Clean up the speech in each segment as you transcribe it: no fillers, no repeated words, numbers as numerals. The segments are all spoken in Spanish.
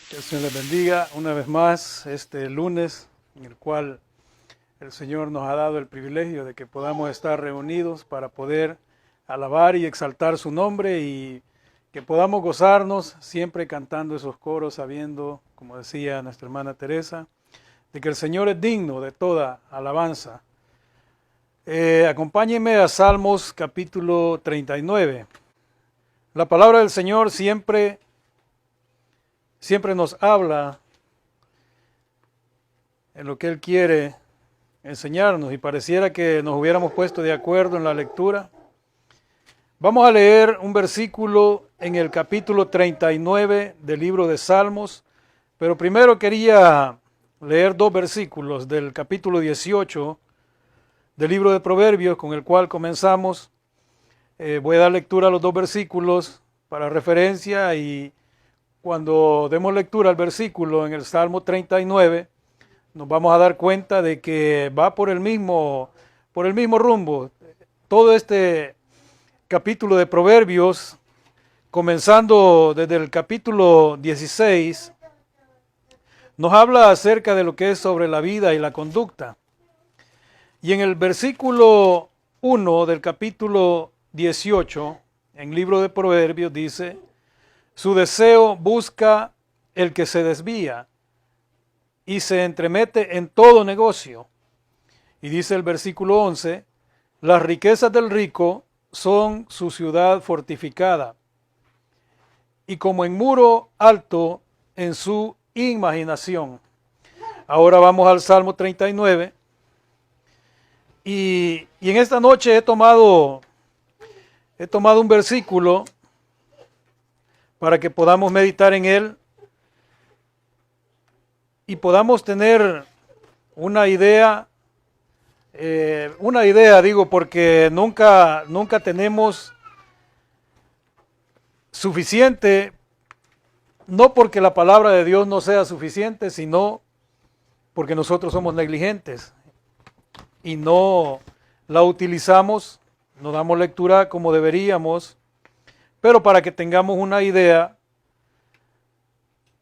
Que el Señor les bendiga una vez más este lunes en el cual el Señor nos ha dado el privilegio de que podamos estar reunidos para poder alabar y exaltar su nombre y que podamos gozarnos siempre cantando esos coros sabiendo, como decía nuestra hermana Teresa, de que el Señor es digno de toda alabanza. Acompáñenme a Salmos capítulo 39. La palabra del Señor siempre nos habla en lo que Él quiere enseñarnos y pareciera que nos hubiéramos puesto de acuerdo en la lectura. Vamos a leer un versículo en el capítulo 39 del libro de Salmos, pero primero quería leer dos versículos del capítulo 18 del libro de Proverbios con el cual comenzamos. Voy a dar lectura a los dos versículos para referencia y cuando demos lectura al versículo en el Salmo 39, nos vamos a dar cuenta de que va por el mismo rumbo. Todo este capítulo de Proverbios, comenzando desde el capítulo 16, nos habla acerca de lo que es sobre la vida y la conducta. Y en el versículo 1 del capítulo 18, en el libro de Proverbios dice: su deseo busca el que se desvía y se entremete en todo negocio. Y dice el versículo 11, las riquezas del rico son su ciudad fortificada, y como en muro alto en su imaginación. Ahora vamos al Salmo 39, y en esta noche he tomado un versículo para que podamos meditar en él y podamos tener una idea, digo, porque nunca tenemos suficiente, no porque la palabra de Dios no sea suficiente, sino porque nosotros somos negligentes y no la utilizamos, no damos lectura como deberíamos. Pero para que tengamos una idea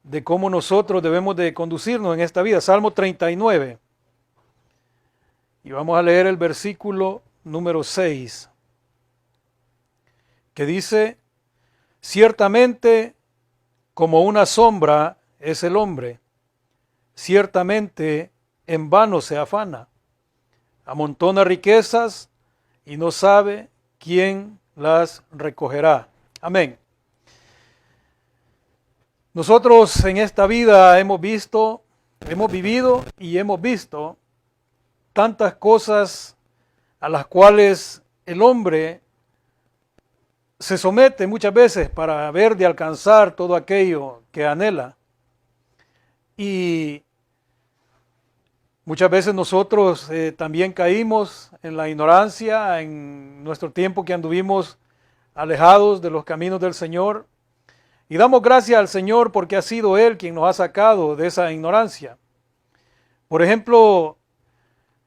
de cómo nosotros debemos de conducirnos en esta vida. Salmo 39. Y vamos a leer el versículo número 6, que dice: ciertamente como una sombra es el hombre, ciertamente en vano se afana, amontona riquezas y no sabe quién las recogerá. Amén. Nosotros en esta vida hemos vivido y hemos visto tantas cosas a las cuales el hombre se somete muchas veces para ver de alcanzar todo aquello que anhela. Y muchas veces nosotros también caímos en la ignorancia en nuestro tiempo que anduvimos alejados de los caminos del Señor, y damos gracias al Señor porque ha sido Él quien nos ha sacado de esa ignorancia. Por ejemplo,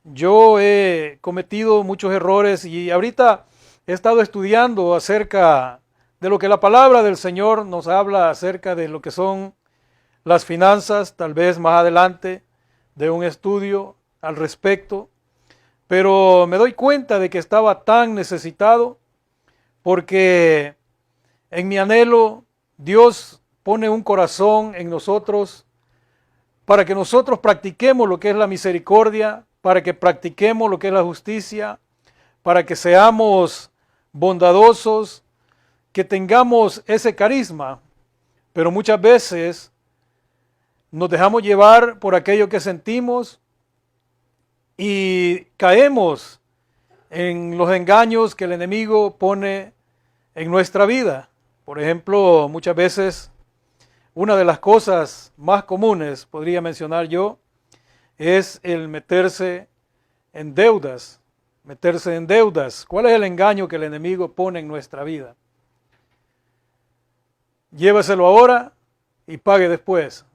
yo he cometido muchos errores y ahorita he estado estudiando acerca de lo que la palabra del Señor nos habla acerca de lo que son las finanzas, tal vez más adelante de un estudio al respecto, pero me doy cuenta de que estaba tan necesitado porque en mi anhelo Dios pone un corazón en nosotros para que nosotros practiquemos lo que es la misericordia, para que practiquemos lo que es la justicia, para que seamos bondadosos, que tengamos ese carisma. Pero muchas veces nos dejamos llevar por aquello que sentimos y caemos en los engaños que el enemigo pone en nuestra vida. Por ejemplo, muchas veces una de las cosas más comunes, podría mencionar yo, es el meterse en deudas. ¿Cuál es el engaño que el enemigo pone en nuestra vida? Lléveselo ahora y pague después.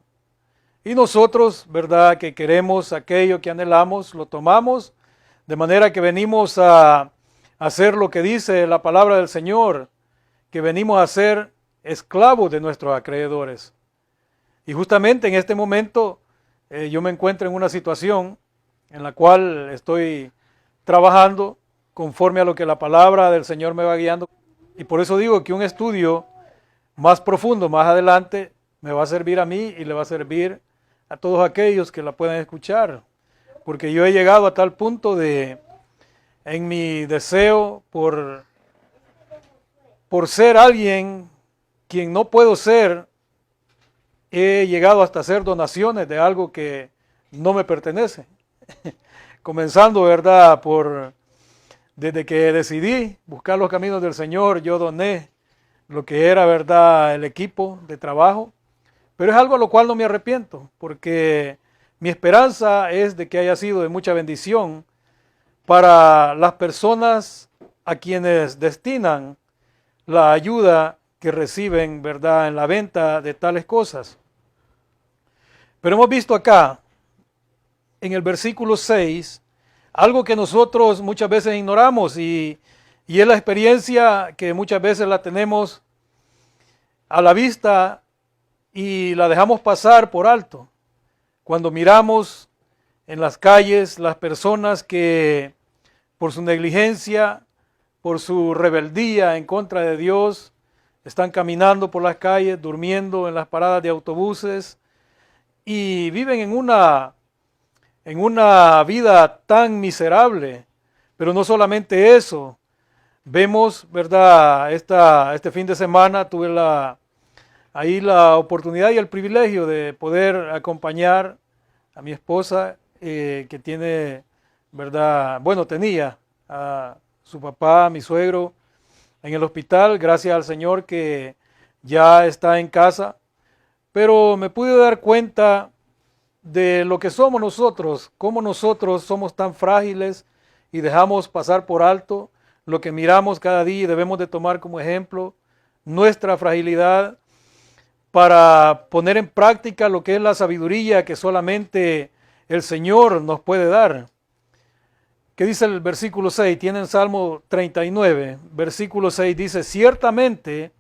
Y nosotros, ¿verdad?, que queremos aquello que anhelamos, lo tomamos, de manera que venimos a hacer lo que dice la palabra del Señor, que venimos a ser esclavos de nuestros acreedores. Y justamente en este momento yo me encuentro en una situación en la cual estoy trabajando conforme a lo que la palabra del Señor me va guiando. Y por eso digo que un estudio más profundo, más adelante, me va a servir a mí y le va a servir a todos aquellos que la puedan escuchar. Porque yo he llegado a tal punto en mi deseo por ser alguien quien no puedo ser, he llegado hasta hacer donaciones de algo que no me pertenece. Comenzando, ¿verdad? Desde que decidí buscar los caminos del Señor, yo doné lo que era, ¿verdad?, el equipo de trabajo. Pero es algo a lo cual no me arrepiento, porque mi esperanza es de que haya sido de mucha bendición para las personas a quienes destinan la ayuda que reciben, ¿verdad?, en la venta de tales cosas. Pero hemos visto acá, en el versículo 6, algo que nosotros muchas veces ignoramos y es la experiencia que muchas veces la tenemos a la vista y la dejamos pasar por alto. Cuando miramos en las calles las personas que por su negligencia, por su rebeldía en contra de Dios, están caminando por las calles, durmiendo en las paradas de autobuses y viven en una vida tan miserable. Pero no solamente eso, vemos, ¿verdad? Este fin de semana tuve ahí la oportunidad y el privilegio de poder acompañar a mi esposa que tiene, ¿verdad? Bueno, tenía a su papá, mi suegro, en el hospital, gracias al Señor que ya está en casa, pero me pude dar cuenta de lo que somos nosotros, cómo nosotros somos tan frágiles y dejamos pasar por alto lo que miramos cada día y debemos de tomar como ejemplo nuestra fragilidad para poner en práctica lo que es la sabiduría que solamente el Señor nos puede dar. ¿Qué dice el versículo 6? Tienen Salmo 39, versículo 6 dice, ciertamente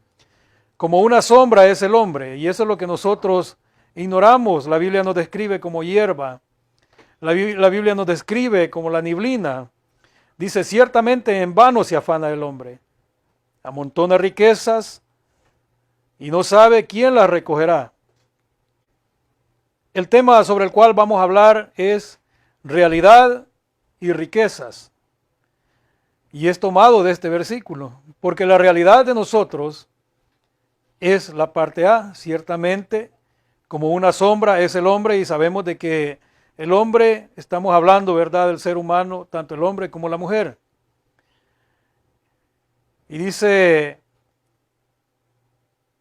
como una sombra es el hombre, y eso es lo que nosotros ignoramos. La Biblia nos describe como hierba, la Biblia nos describe como la neblina. Dice, ciertamente en vano se afana el hombre, amontona riquezas y no sabe quién las recogerá. El tema sobre el cual vamos a hablar es realidad y riquezas. Y es tomado de este versículo, porque la realidad de nosotros es la parte A, ciertamente como una sombra es el hombre, y sabemos de que el hombre, estamos hablando, ¿verdad?, del ser humano, tanto el hombre como la mujer. Y dice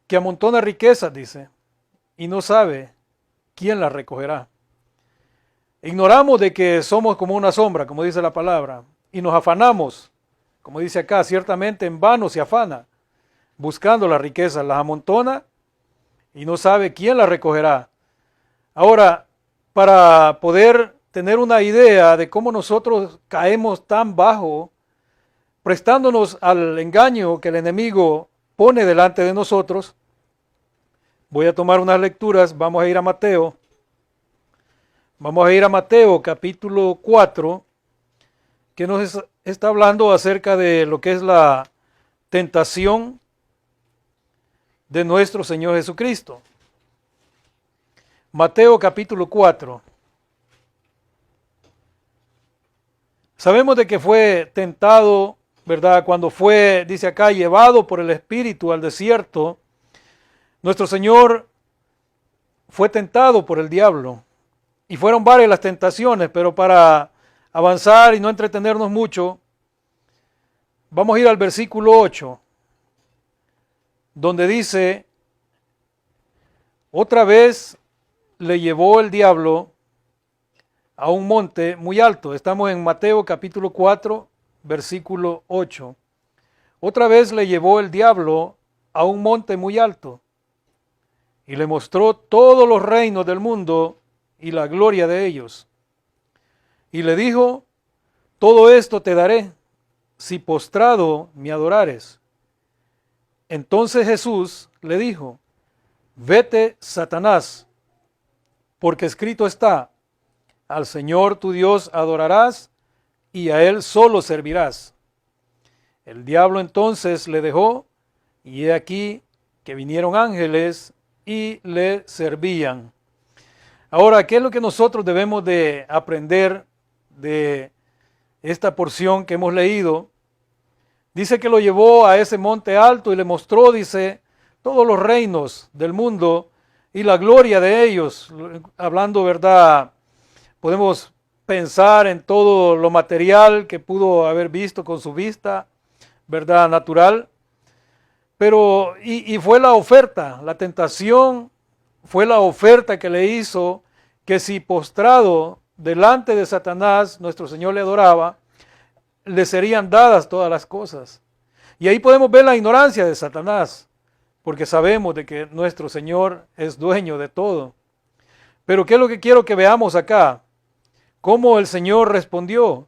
que amontona riquezas, dice, y no sabe quién las recogerá. Ignoramos de que somos como una sombra, como dice la palabra, y nos afanamos, como dice acá, ciertamente en vano se afana, buscando las riquezas, las amontona y no sabe quién las recogerá. Ahora, para poder tener una idea de cómo nosotros caemos tan bajo, prestándonos al engaño que el enemigo pone delante de nosotros, voy a tomar unas lecturas, vamos a ir a Mateo. Vamos a ir a Mateo capítulo 4, que nos está hablando acerca de lo que es la tentación de nuestro Señor Jesucristo. Mateo capítulo 4. Sabemos de que fue tentado, ¿verdad? Cuando fue, dice acá, llevado por el Espíritu al desierto, nuestro Señor fue tentado por el diablo. Y fueron varias las tentaciones, pero para avanzar y no entretenernos mucho, vamos a ir al versículo 8, donde dice, otra vez le llevó el diablo a un monte muy alto. Estamos en Mateo capítulo 4, versículo 8. Otra vez le llevó el diablo a un monte muy alto y le mostró todos los reinos del mundo y la gloria de ellos. Y le dijo, todo esto te daré, si postrado me adorares. Entonces Jesús le dijo, vete, Satanás, porque escrito está, al Señor tu Dios adorarás y a Él solo servirás. El diablo entonces le dejó, y he aquí que vinieron ángeles y le servían. Ahora, ¿qué es lo que nosotros debemos de aprender de esta porción que hemos leído? Dice que lo llevó a ese monte alto y le mostró, dice, todos los reinos del mundo y la gloria de ellos. Hablando, ¿verdad? Podemos pensar en todo lo material que pudo haber visto con su vista, ¿verdad? Natural. Pero, y fue la oferta, la tentación fue la oferta que le hizo, que si postrado delante de Satanás, nuestro Señor le adoraba, le serían dadas todas las cosas. Y ahí podemos ver la ignorancia de Satanás, porque sabemos de que nuestro Señor es dueño de todo. Pero ¿qué es lo que quiero que veamos acá? ¿Cómo el Señor respondió?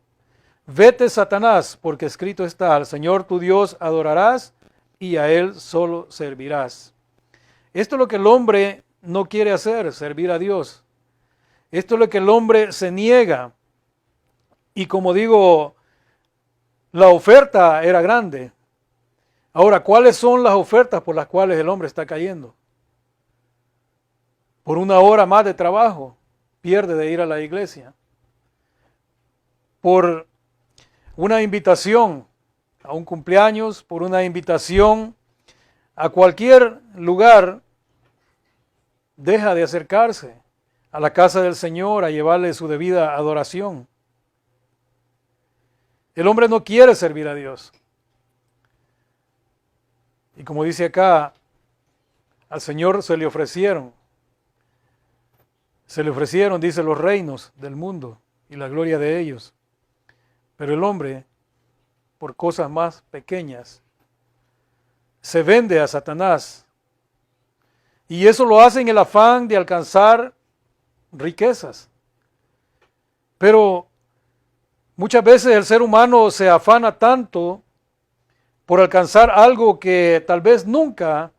Vete, Satanás, porque escrito está, al Señor tu Dios adorarás y a Él solo servirás. Esto es lo que el hombre no quiere hacer, servir a Dios. Esto es lo que el hombre se niega. Y como digo, la oferta era grande. Ahora, ¿cuáles son las ofertas por las cuales el hombre está cayendo? Por una hora más de trabajo, pierde de ir a la iglesia. Por una invitación a un cumpleaños, por una invitación a cualquier lugar, deja de acercarse a la casa del Señor a llevarle su debida adoración. El hombre no quiere servir a Dios. Y como dice acá, al Señor se le ofrecieron, dice, los reinos del mundo y la gloria de ellos. Pero el hombre, por cosas más pequeñas, se vende a Satanás. Y eso lo hace en el afán de alcanzar riquezas. Pero muchas veces el ser humano se afana tanto por alcanzar algo que tal vez nunca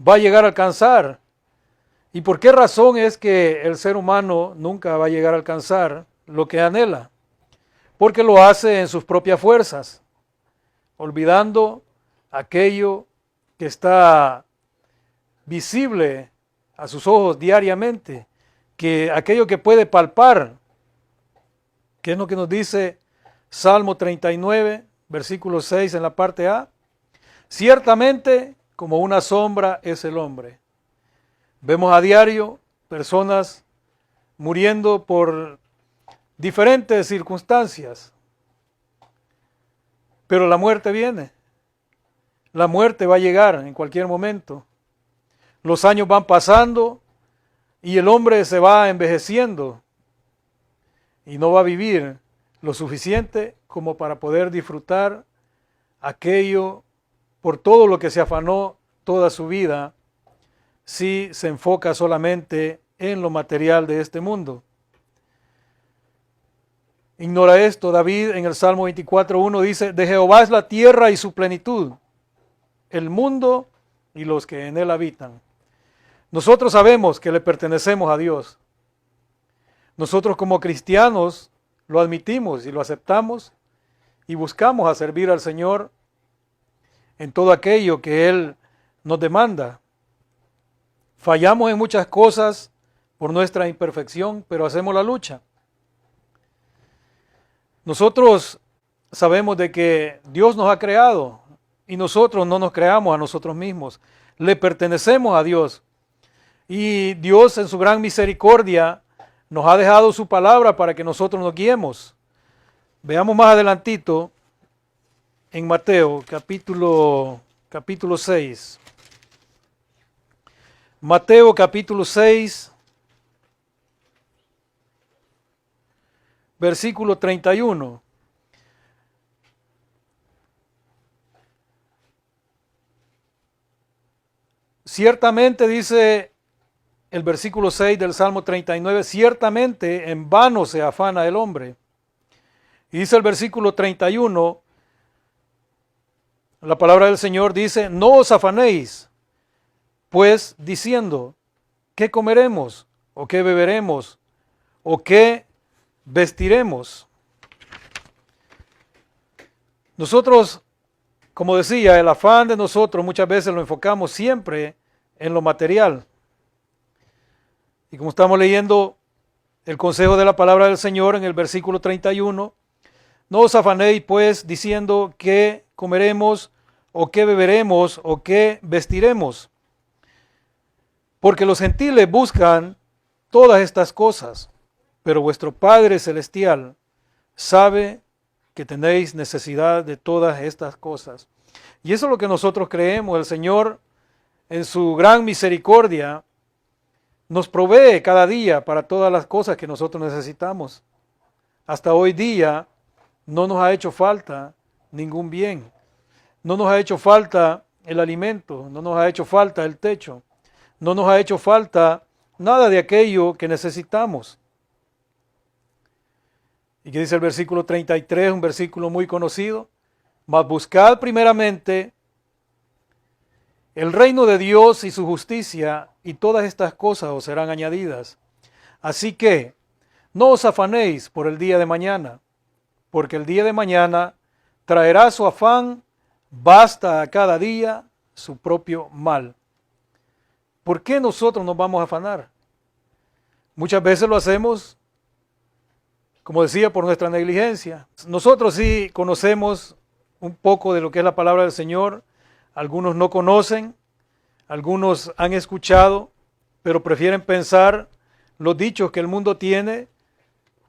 va a llegar a alcanzar. ¿Y por qué razón es que el ser humano nunca va a llegar a alcanzar lo que anhela? Porque lo hace en sus propias fuerzas, olvidando aquello que está visible a sus ojos diariamente, que aquello que puede palpar, que es lo que nos dice Salmo 39, versículo 6 en la parte A. Ciertamente, como una sombra es el hombre. Vemos a diario personas muriendo por diferentes circunstancias, pero la muerte viene. La muerte va a llegar en cualquier momento. Los años van pasando y el hombre se va envejeciendo y no va a vivir lo suficiente como para poder disfrutar aquello por todo lo que se afanó toda su vida, si se enfoca solamente en lo material de este mundo. Ignora esto, David en el Salmo 24:1 dice, de Jehová es la tierra y su plenitud, el mundo y los que en él habitan. Nosotros sabemos que le pertenecemos a Dios. Nosotros como cristianos lo admitimos y lo aceptamos y buscamos a servir al Señor en todo aquello que Él nos demanda. Fallamos en muchas cosas por nuestra imperfección, pero hacemos la lucha. Nosotros sabemos de que Dios nos ha creado y nosotros no nos creamos a nosotros mismos. Le pertenecemos a Dios. Y Dios en su gran misericordia nos ha dejado su palabra para que nosotros nos guiemos. Veamos más adelantito en Mateo capítulo 6. Mateo capítulo 6, versículo 31. Ciertamente dice el versículo 6 del Salmo 39, ciertamente en vano se afana el hombre. Y dice el versículo 31, la palabra del Señor dice, no os afanéis, pues diciendo, ¿qué comeremos? o qué beberemos, o qué vestiremos. Nosotros, como decía, el afán de nosotros muchas veces lo enfocamos siempre en lo material. Y como estamos leyendo el consejo de la palabra del Señor en el versículo 31, no os afanéis pues diciendo qué comeremos, o qué beberemos, o qué vestiremos. Porque los gentiles buscan todas estas cosas, pero vuestro Padre Celestial sabe que tenéis necesidad de todas estas cosas. Y eso es lo que nosotros creemos. El Señor, en su gran misericordia, nos provee cada día para todas las cosas que nosotros necesitamos. Hasta hoy día no nos ha hecho falta ningún bien. No nos ha hecho falta el alimento, no nos ha hecho falta el techo, no nos ha hecho falta nada de aquello que necesitamos. Y que dice el versículo 33, un versículo muy conocido: mas buscad primeramente el reino de Dios y su justicia, y todas estas cosas os serán añadidas. Así que no os afanéis por el día de mañana, porque el día de mañana traerá su afán, basta a cada día su propio mal. ¿Por qué nosotros nos vamos a afanar? Muchas veces lo hacemos, como decía, por nuestra negligencia. Nosotros sí conocemos un poco de lo que es la palabra del Señor. Algunos no conocen, algunos han escuchado, pero prefieren pensar los dichos que el mundo tiene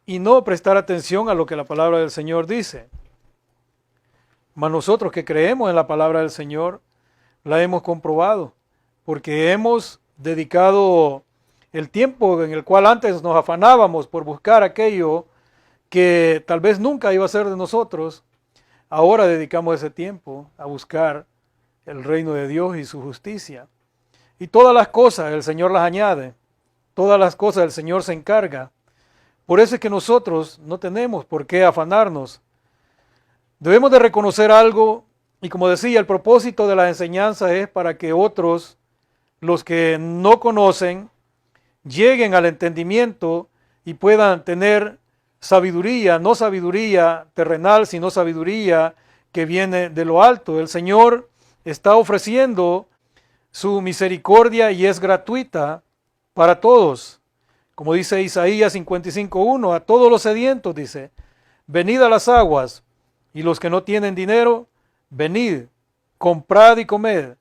y no prestar atención a lo que la palabra del Señor dice. Mas nosotros que creemos en la palabra del Señor, la hemos comprobado, porque hemos dedicado el tiempo en el cual antes nos afanábamos por buscar aquello que tal vez nunca iba a ser de nosotros. Ahora dedicamos ese tiempo a buscar el reino de Dios y su justicia. Y todas las cosas el Señor las añade, todas las cosas el Señor se encarga. Por eso es que nosotros no tenemos por qué afanarnos. Debemos de reconocer algo, y como decía, el propósito de la enseñanza es para que otros, los que no conocen, lleguen al entendimiento y puedan tener sabiduría, no sabiduría terrenal, sino sabiduría que viene de lo alto. El Señor está ofreciendo su misericordia y es gratuita para todos. Como dice Isaías 55:1, a todos los sedientos dice: venid a las aguas, y los que no tienen dinero, venid, comprad y comed.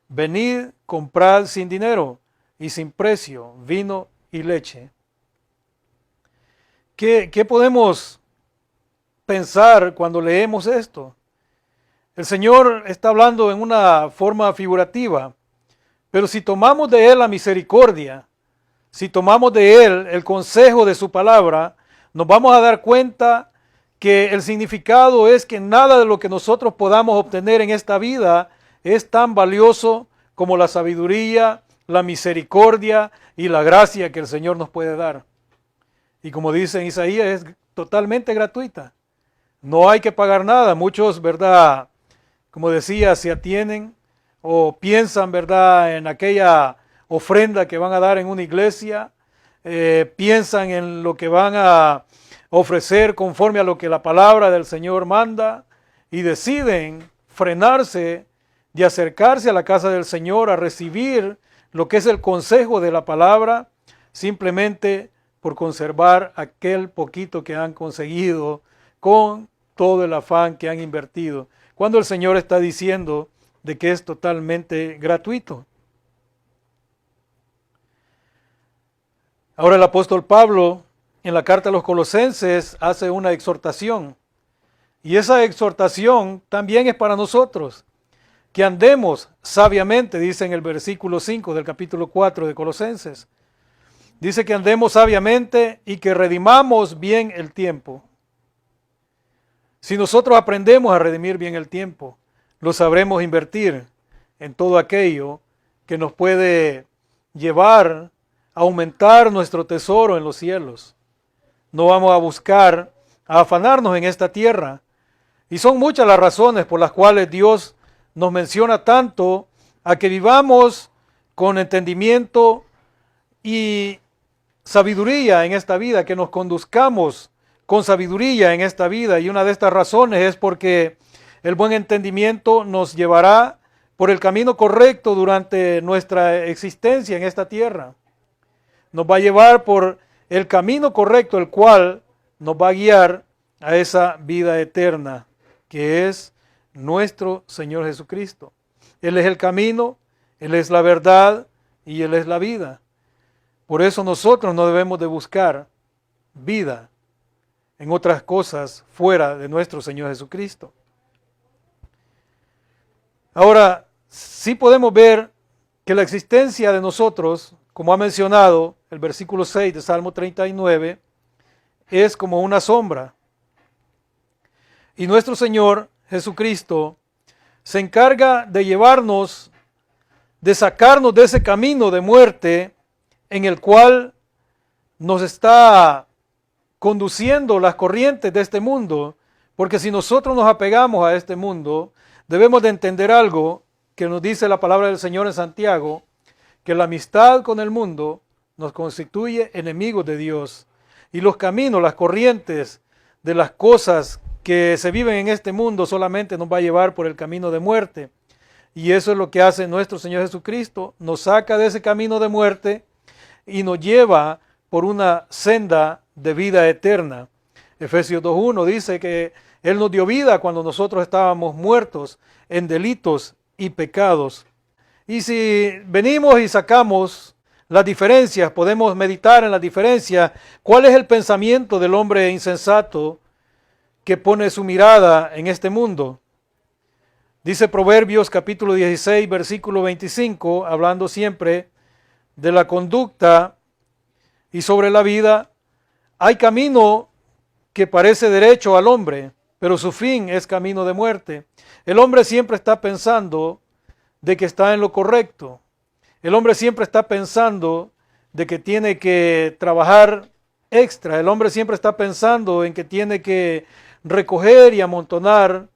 Venid, comprad sin dinero y sin precio vino y leche. ¿Qué podemos pensar cuando leemos esto? El Señor está hablando en una forma figurativa, pero si tomamos de Él la misericordia, si tomamos de Él el consejo de su palabra, nos vamos a dar cuenta que el significado es que nada de lo que nosotros podamos obtener en esta vida es tan valioso como la sabiduría, la misericordia y la gracia que el Señor nos puede dar. Y como dice en Isaías, es totalmente gratuita. No hay que pagar nada. Muchos, ¿verdad?, como decía, se atienen o piensan, ¿verdad?, en aquella ofrenda que van a dar en una iglesia, piensan en lo que van a ofrecer conforme a lo que la palabra del Señor manda y deciden frenarse de acercarse a la casa del Señor a recibir lo que es el consejo de la palabra, simplemente por conservar aquel poquito que han conseguido con todo el afán que han invertido, cuando el Señor está diciendo de que es totalmente gratuito. Ahora el apóstol Pablo, en la carta a los Colosenses, hace una exhortación, y esa exhortación también es para nosotros, que andemos sabiamente, dice en el versículo 5 del capítulo 4 de Colosenses. Dice que andemos sabiamente y que redimamos bien el tiempo. Si nosotros aprendemos a redimir bien el tiempo, lo sabremos invertir en todo aquello que nos puede llevar a aumentar nuestro tesoro en los cielos. No vamos a buscar a afanarnos en esta tierra. Y son muchas las razones por las cuales Dios nos menciona tanto a que vivamos con entendimiento y sabiduría en esta vida, que nos conduzcamos con sabiduría en esta vida. Y una de estas razones es porque el buen entendimiento nos llevará por el camino correcto durante nuestra existencia en esta tierra. Nos va a llevar por el camino correcto, el cual nos va a guiar a esa vida eterna, que es nuestro Señor Jesucristo. Él es el camino, Él es la verdad y Él es la vida. Por eso nosotros no debemos de buscar vida en otras cosas fuera de nuestro Señor Jesucristo. Ahora, sí podemos ver que la existencia de nosotros, como ha mencionado el versículo 6 de Salmo 39, es como una sombra. Y nuestro Señor Jesucristo se encarga de llevarnos, de sacarnos de ese camino de muerte en el cual nos está conduciendo las corrientes de este mundo, porque si nosotros nos apegamos a este mundo, debemos de entender algo que nos dice la palabra del Señor en Santiago, que la amistad con el mundo nos constituye enemigos de Dios. Y los caminos, las corrientes de las cosas que se viven en este mundo solamente nos va a llevar por el camino de muerte. Y eso es lo que hace nuestro Señor Jesucristo, nos saca de ese camino de muerte y nos lleva por una senda de vida eterna. Efesios 2:1 dice que Él nos dio vida cuando nosotros estábamos muertos en delitos y pecados. Y si venimos y sacamos las diferencias, podemos meditar en las diferencias. ¿Cuál es el pensamiento del hombre insensato que pone su mirada en este mundo? Dice Proverbios capítulo 16, versículo 25, hablando siempre de la conducta y sobre la vida: hay camino que parece derecho al hombre, pero su fin es camino de muerte. El hombre siempre está pensando de que está en lo correcto. El hombre siempre está pensando de que tiene que trabajar extra. El hombre siempre está pensando en que tiene que recoger y amontonar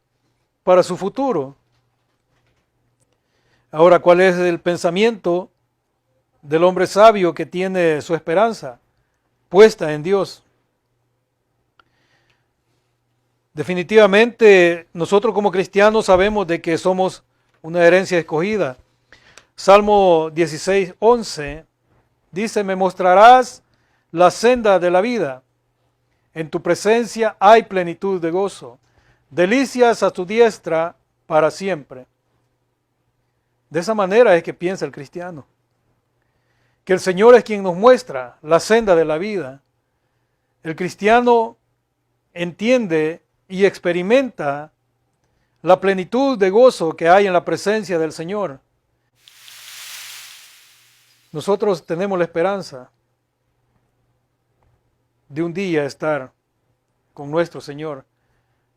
para su futuro. Ahora, ¿cuál es el pensamiento del hombre sabio que tiene su esperanza puesta en Dios? Definitivamente nosotros como cristianos sabemos de que somos una herencia escogida. Salmo 16:11 dice: me mostrarás la senda de la vida, en tu presencia hay plenitud de gozo, delicias a tu diestra para siempre. De esa manera es que piensa el cristiano, que el Señor es quien nos muestra la senda de la vida. El cristiano entiende y experimenta la plenitud de gozo que hay en la presencia del Señor. Nosotros tenemos la esperanza de un día estar con nuestro Señor,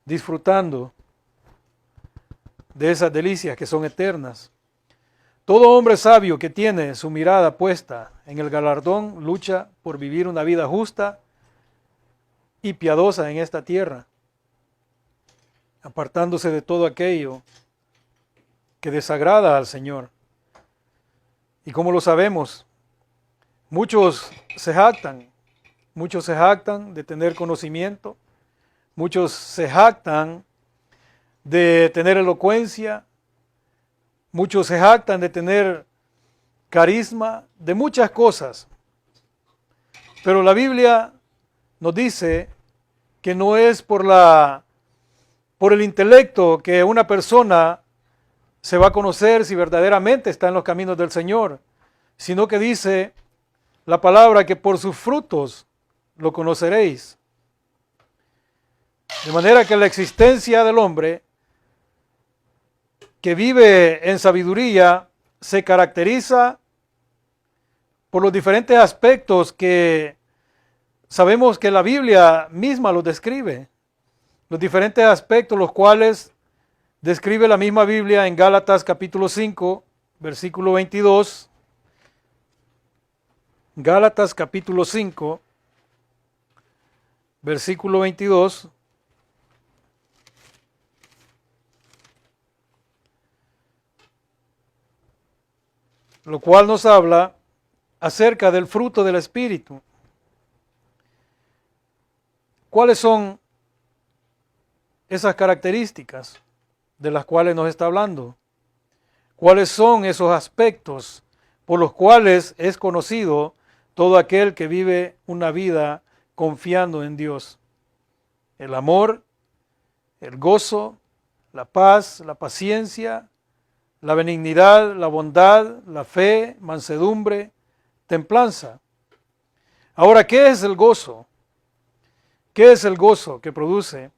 disfrutando de esas delicias que son eternas. Todo hombre sabio que tiene su mirada puesta en el galardón lucha por vivir una vida justa y piadosa en esta tierra, apartándose de todo aquello que desagrada al Señor. Y como lo sabemos, muchos se jactan de tener conocimiento, muchos se jactan de tener elocuencia, muchos se jactan de tener carisma, de muchas cosas. Pero la Biblia nos dice que no es por el intelecto que una persona se va a conocer si verdaderamente está en los caminos del Señor, sino que dice la palabra que por sus frutos lo conoceréis. De manera que la existencia del hombre que vive en sabiduría se caracteriza por los diferentes aspectos que sabemos que la Biblia misma los describe. Los diferentes aspectos los cuales describe la misma Biblia en Gálatas capítulo 5, versículo 22. Gálatas capítulo 5, versículo 22. Lo cual nos habla acerca del fruto del Espíritu. ¿Cuáles son esas características de las cuales nos está hablando? ¿Cuáles son esos aspectos por los cuales es conocido todo aquel que vive una vida confiando en Dios? El amor, el gozo, la paz, la paciencia, la benignidad, la bondad, la fe, mansedumbre, templanza. Ahora, ¿qué es el gozo? ¿Qué es el gozo que produce?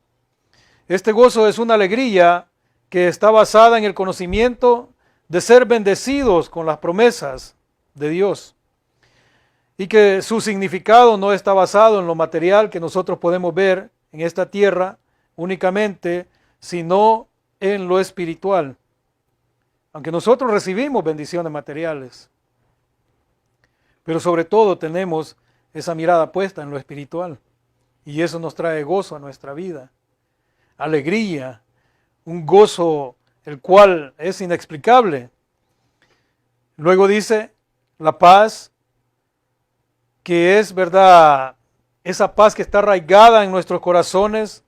Este gozo es una alegría que está basada en el conocimiento de ser bendecidos con las promesas de Dios y que su significado no está basado en lo material que nosotros podemos ver en esta tierra únicamente, sino en lo espiritual. Aunque nosotros recibimos bendiciones materiales, pero sobre todo tenemos esa mirada puesta en lo espiritual y eso nos trae gozo a nuestra vida, alegría, un gozo el cual es inexplicable. Luego dice la paz, que es verdad, esa paz que está arraigada en nuestros corazones,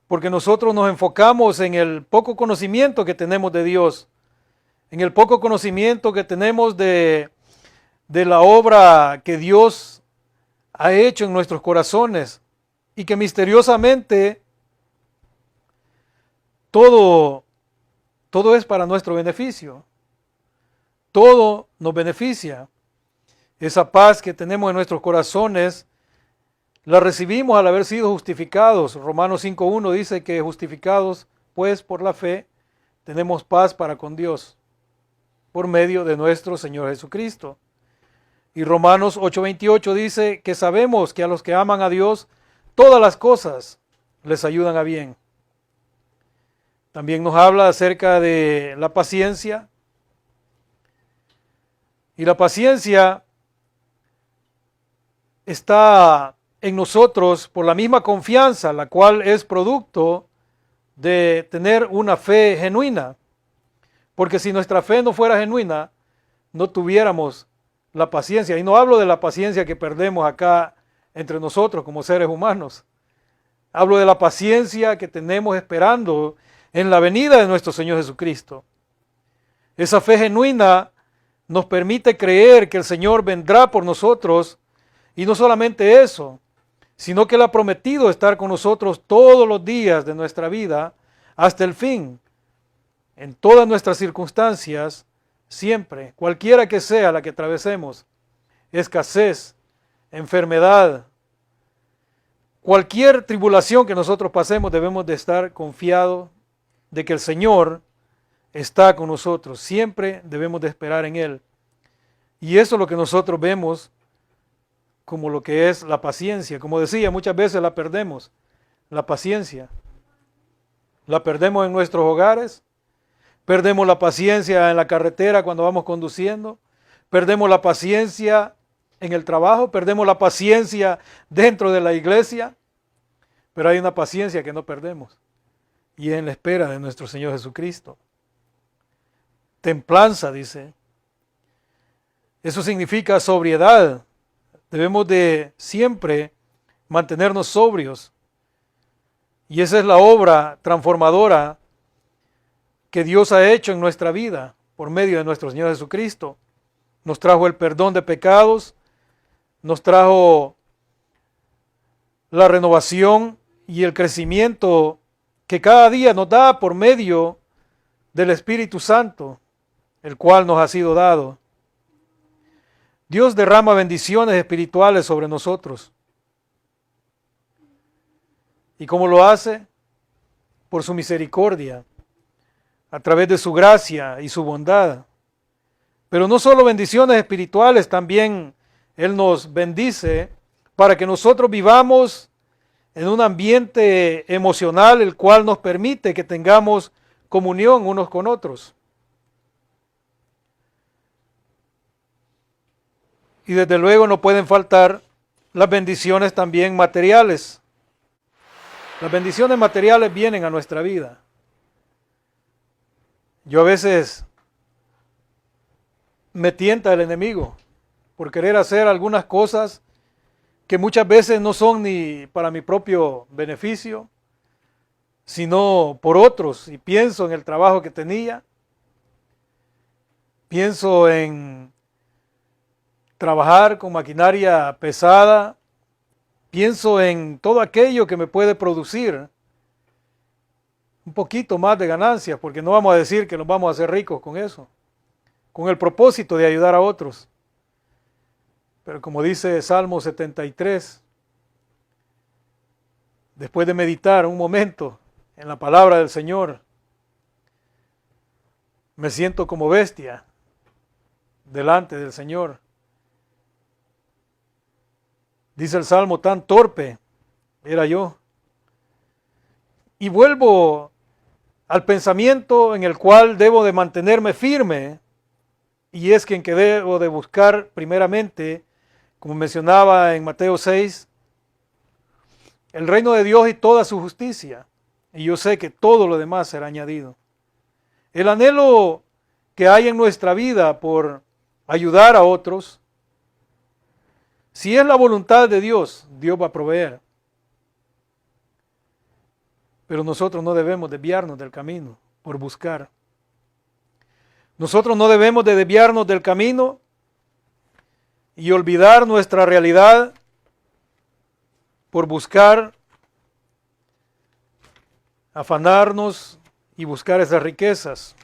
porque nosotros nos enfocamos en el poco conocimiento que tenemos de Dios, en el poco conocimiento que tenemos de la obra que Dios ha hecho en nuestros corazones y que misteriosamente todo es para nuestro beneficio. Todo nos beneficia. Esa paz que tenemos en nuestros corazones la recibimos al haber sido justificados. Romanos 5.1 dice que justificados pues por la fe tenemos paz para con Dios por medio de nuestro Señor Jesucristo. Y Romanos 8.28 dice que sabemos que a los que aman a Dios todas las cosas les ayudan a bien. También nos habla acerca de la paciencia. Y la paciencia está en nosotros por la misma confianza, la cual es producto de tener una fe genuina. Porque si nuestra fe no fuera genuina, no tuviéramos la paciencia. Y no hablo de la paciencia que perdemos acá entre nosotros como seres humanos. Hablo de la paciencia que tenemos esperando en la venida de nuestro Señor Jesucristo. Esa fe genuina nos permite creer que el Señor vendrá por nosotros, y no solamente eso, sino que Él ha prometido estar con nosotros todos los días de nuestra vida hasta el fin, en todas nuestras circunstancias, siempre, cualquiera que sea la que atravesemos, escasez, enfermedad, cualquier tribulación que nosotros pasemos, debemos de estar confiados de que el Señor está con nosotros. Siempre debemos de esperar en Él. Y eso es lo que nosotros vemos como lo que es la paciencia. Como decía, muchas veces la perdemos, la paciencia. La perdemos en nuestros hogares, perdemos la paciencia en la carretera cuando vamos conduciendo, perdemos la paciencia en el trabajo, perdemos la paciencia dentro de la iglesia, pero hay una paciencia que no perdemos, y en la espera de nuestro Señor Jesucristo. Templanza, dice. Eso significa sobriedad. Debemos de siempre mantenernos sobrios. Y esa es la obra transformadora que Dios ha hecho en nuestra vida por medio de nuestro Señor Jesucristo. Nos trajo el perdón de pecados, nos trajo la renovación y el crecimiento que cada día nos da por medio del Espíritu Santo, el cual nos ha sido dado. Dios derrama bendiciones espirituales sobre nosotros. ¿Y cómo lo hace? Por su misericordia, a través de su gracia y su bondad. Pero no solo bendiciones espirituales, también Él nos bendice para que nosotros vivamos en un ambiente emocional el cual nos permite que tengamos comunión unos con otros. Y desde luego no pueden faltar las bendiciones también materiales. Las bendiciones materiales vienen a nuestra vida. Yo a veces me tienta el enemigo por querer hacer algunas cosas que muchas veces no son ni para mi propio beneficio, sino por otros, y pienso en el trabajo que tenía, pienso en trabajar con maquinaria pesada, pienso en todo aquello que me puede producir un poquito más de ganancias, porque no vamos a decir que nos vamos a hacer ricos con eso, con el propósito de ayudar a otros. Pero como dice Salmo 73, después de meditar un momento en la palabra del Señor, me siento como bestia delante del Señor. Dice el Salmo, tan torpe era yo. Y vuelvo al pensamiento en el cual debo de mantenerme firme, y es que en que debo de buscar primeramente, como mencionaba en Mateo 6, el reino de Dios y toda su justicia. Y yo sé que todo lo demás será añadido. El anhelo que hay en nuestra vida por ayudar a otros, si es la voluntad de Dios, Dios va a proveer. Pero nosotros no debemos desviarnos del camino por buscar. Nosotros no debemos de desviarnos del camino y olvidar nuestra realidad por buscar, afanarnos y buscar esas riquezas.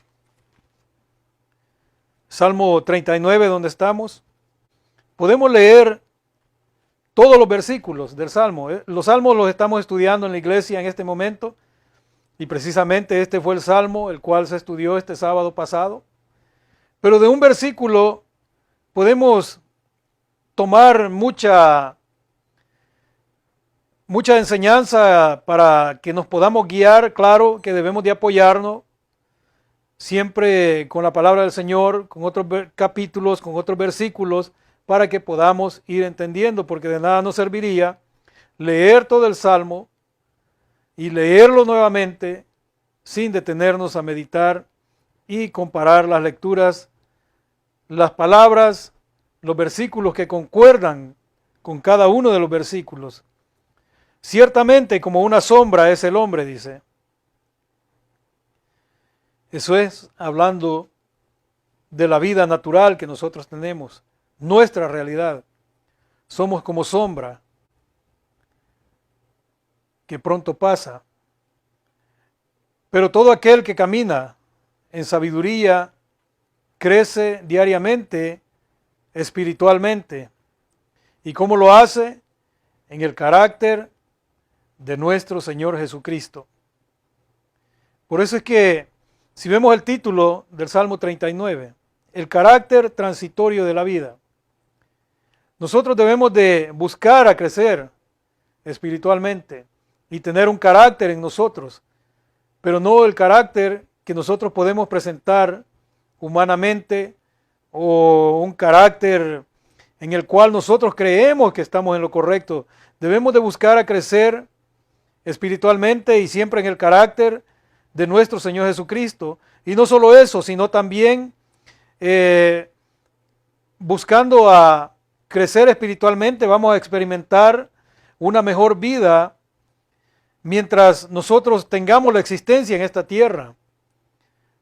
Salmo 39, donde estamos, podemos leer todos los versículos del Salmo. Los Salmos los estamos estudiando en la iglesia en este momento, y precisamente este fue el Salmo el cual se estudió este sábado pasado. Pero de un versículo podemos tomar mucha enseñanza para que nos podamos guiar. Claro que debemos de apoyarnos siempre con la palabra del Señor, con otros capítulos, con otros versículos, para que podamos ir entendiendo, porque de nada nos serviría leer todo el Salmo y leerlo nuevamente sin detenernos a meditar y comparar las lecturas, las palabras, los versículos que concuerdan con cada uno de los versículos. Ciertamente como una sombra es el hombre, dice. Eso es hablando de la vida natural que nosotros tenemos, nuestra realidad. Somos como sombra que pronto pasa. Pero todo aquel que camina en sabiduría crece diariamente espiritualmente. ¿Y cómo lo hace? En el carácter de nuestro Señor Jesucristo. Por eso es que, si vemos el título del Salmo 39, el carácter transitorio de la vida, nosotros debemos de buscar a crecer espiritualmente y tener un carácter en nosotros, pero no el carácter que nosotros podemos presentar humanamente, o un carácter en el cual nosotros creemos que estamos en lo correcto. Debemos de buscar a crecer espiritualmente y siempre en el carácter de nuestro Señor Jesucristo. Y no solo eso, sino también buscando a crecer espiritualmente, vamos a experimentar una mejor vida mientras nosotros tengamos la existencia en esta tierra.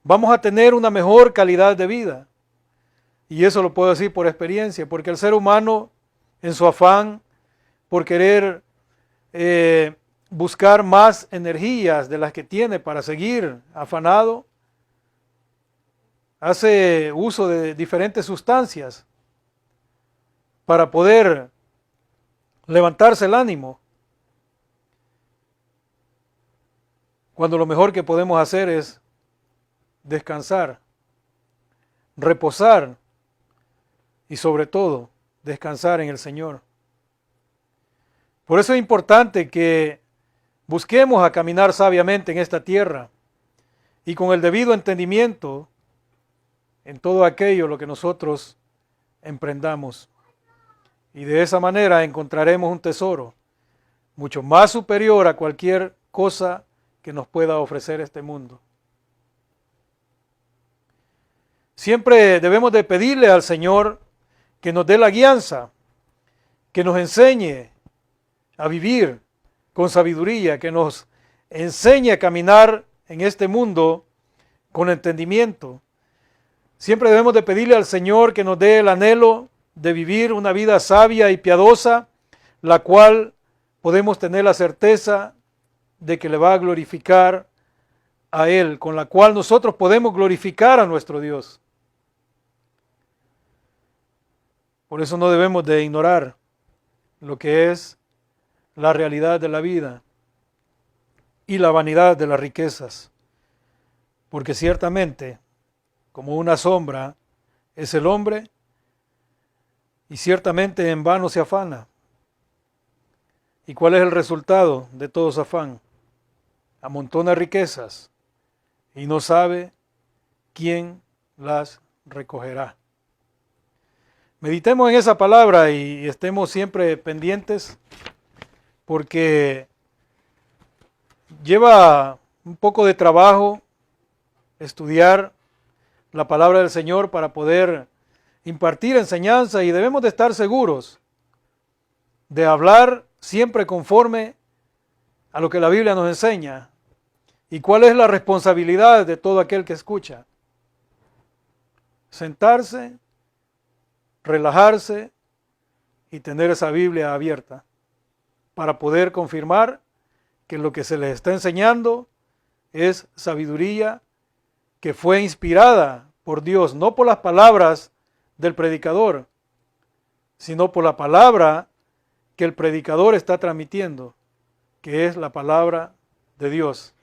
Vamos a tener una mejor calidad de vida. Y eso lo puedo decir por experiencia, porque el ser humano, en su afán por querer buscar más energías de las que tiene para seguir afanado, hace uso de diferentes sustancias para poder levantarse el ánimo, cuando lo mejor que podemos hacer es descansar, reposar y sobre todo descansar en el Señor. Por eso es importante que busquemos a caminar sabiamente en esta tierra y con el debido entendimiento en todo aquello lo que nosotros emprendamos. Y de esa manera encontraremos un tesoro mucho más superior a cualquier cosa que nos pueda ofrecer este mundo. Siempre debemos de pedirle al Señor que nos dé la guianza, que nos enseñe a vivir con sabiduría, que nos enseñe a caminar en este mundo con entendimiento. Siempre debemos de pedirle al Señor que nos dé el anhelo de vivir una vida sabia y piadosa, la cual podemos tener la certeza de que le va a glorificar a Él, con la cual nosotros podemos glorificar a nuestro Dios. Por eso no debemos de ignorar lo que es la realidad de la vida y la vanidad de las riquezas, porque ciertamente, como una sombra es el hombre, y ciertamente en vano se afana. ¿Y cuál es el resultado de todo ese afán? Amontona riquezas y no sabe quién las recogerá. Meditemos en esa palabra y estemos siempre pendientes, porque lleva un poco de trabajo estudiar la palabra del Señor para poder impartir enseñanza, y debemos de estar seguros de hablar siempre conforme a lo que la Biblia nos enseña. ¿Y cuál es la responsabilidad de todo aquel que escucha? Sentarse, relajarse y tener esa Biblia abierta para poder confirmar que lo que se les está enseñando es sabiduría que fue inspirada por Dios, no por las palabras del predicador, sino por la palabra que el predicador está transmitiendo, que es la palabra de Dios.